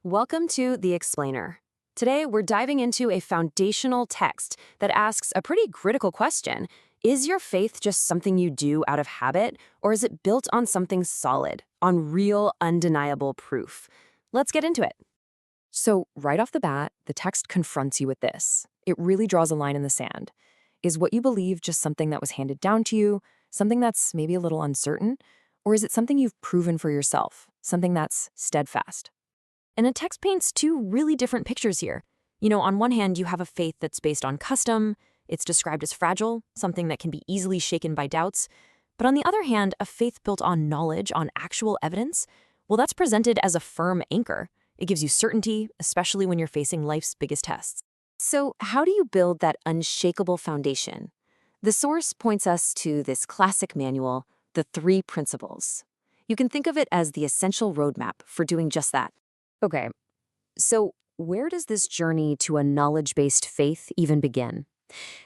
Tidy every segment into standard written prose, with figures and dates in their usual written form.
Welcome to The Explainer. Today, we're diving into a foundational text that asks a pretty critical question. Is your faith just something you do out of habit, or is it built on something solid, on real, undeniable proof? Let's get into it. So, right off the bat, the text confronts you with this. It really draws a line in the sand. Is what you believe just something that was handed down to you, something that's maybe a little uncertain, or is it something you've proven for yourself, something that's steadfast? And the text paints two really different pictures here. On one hand, you have a faith that's based on custom. It's described as fragile, something that can be easily shaken by doubts. But on the other hand, a faith built on knowledge, on actual evidence, well, that's presented as a firm anchor. It gives you certainty, especially when you're facing life's biggest tests. So, how do you build that unshakable foundation? The source points us to this classic manual, The Three Principles. You can think of it as the essential roadmap for doing just that. Okay, so where does this journey to a knowledge-based faith even begin?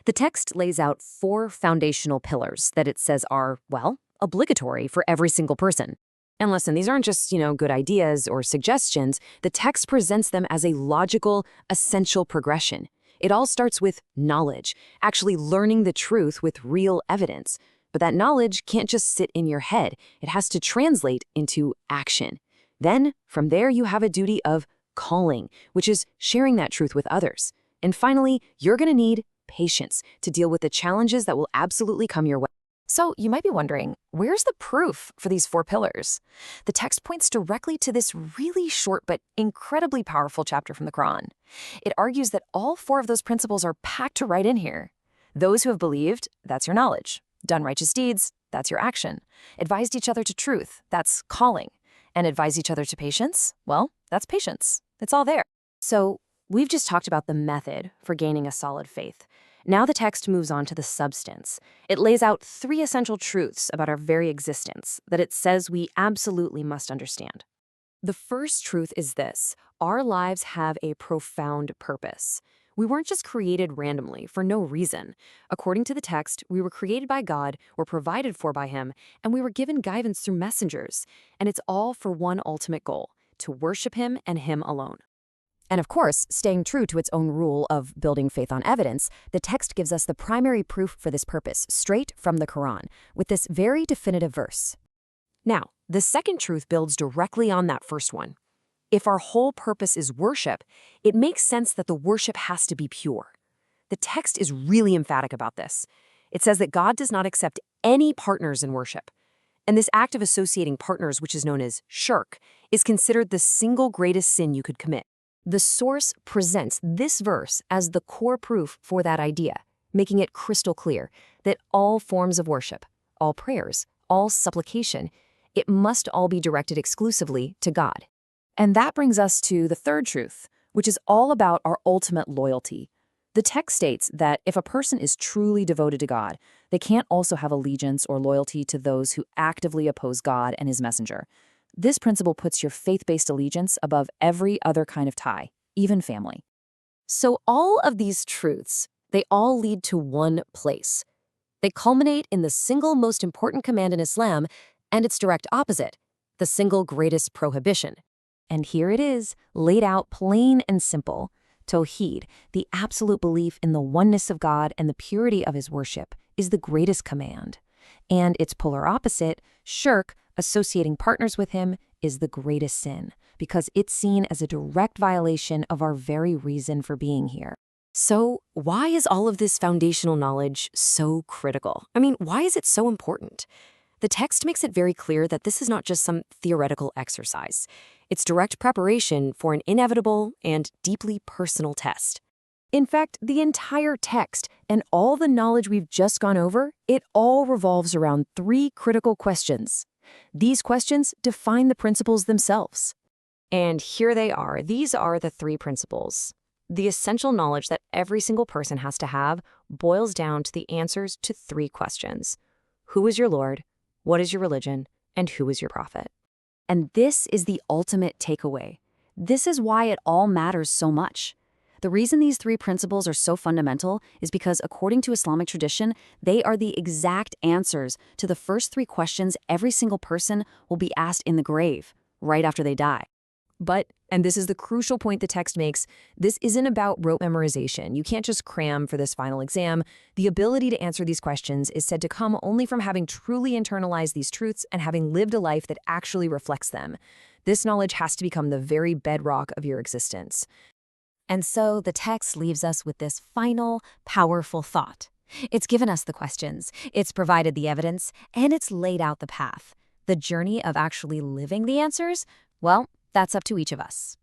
The text lays out four foundational pillars that it says are, well, obligatory for every single person. And listen, these aren't just, good ideas or suggestions. The text presents them as a logical, essential progression. It all starts with knowledge, actually learning the truth with real evidence. But that knowledge can't just sit in your head. It has to translate into action. Then, from there, you have a duty of calling, which is sharing that truth with others. And finally, you're going to need patience to deal with the challenges that will absolutely come your way. So you might be wondering, where's the proof for these four pillars? The text points directly to this really short but incredibly powerful chapter from the Quran. It argues that all four of those principles are packed right in here. Those who have believed, that's your knowledge. Done righteous deeds, that's your action. Advised each other to truth, that's calling. And advise each other to patience? Well, that's patience. It's all there. So we've just talked about the method for gaining a solid faith. Now the text moves on to the substance. It lays out three essential truths about our very existence that it says we absolutely must understand. The first truth is this: our lives have a profound purpose. We weren't just created randomly for no reason. According to the text, we were created by God, were provided for by Him, and we were given guidance through messengers. And it's all for one ultimate goal: to worship Him and Him alone. And of course, staying true to its own rule of building faith on evidence, the text gives us the primary proof for this purpose, straight from the Quran, with this very definitive verse. Now, the second truth builds directly on that first one. If our whole purpose is worship, it makes sense that the worship has to be pure. The text is really emphatic about this. It says that God does not accept any partners in worship. And this act of associating partners, which is known as shirk, is considered the single greatest sin you could commit. The source presents this verse as the core proof for that idea, making it crystal clear that all forms of worship, all prayers, all supplication, it must all be directed exclusively to God. And that brings us to the third truth, which is all about our ultimate loyalty. The text states that if a person is truly devoted to God, they can't also have allegiance or loyalty to those who actively oppose God and His messenger. This principle puts your faith-based allegiance above every other kind of tie, even family. So all of these truths, they all lead to one place. They culminate in the single most important command in Islam and its direct opposite, the single greatest prohibition. And here it is, laid out plain and simple. Tawheed, the absolute belief in the oneness of God and the purity of His worship, is the greatest command. And its polar opposite, shirk, associating partners with Him, is the greatest sin, because it's seen as a direct violation of our very reason for being here. So, why is all of this foundational knowledge so critical? Why is it so important? The text makes it very clear that this is not just some theoretical exercise. It's direct preparation for an inevitable and deeply personal test. In fact, the entire text and all the knowledge we've just gone over, it all revolves around three critical questions. These questions define the principles themselves. And here they are. These are the three principles. The essential knowledge that every single person has to have boils down to the answers to three questions. Who is your Lord? What is your religion? And who is your prophet? And this is the ultimate takeaway. This is why it all matters so much. The reason these three principles are so fundamental is because, according to Islamic tradition, they are the exact answers to the first three questions every single person will be asked in the grave, right after they die. But, and this is the crucial point the text makes, this isn't about rote memorization. You can't just cram for this final exam. The ability to answer these questions is said to come only from having truly internalized these truths and having lived a life that actually reflects them. This knowledge has to become the very bedrock of your existence. And so the text leaves us with this final, powerful thought. It's given us the questions, it's provided the evidence, and it's laid out the path. The journey of actually living the answers, well, that's up to each of us.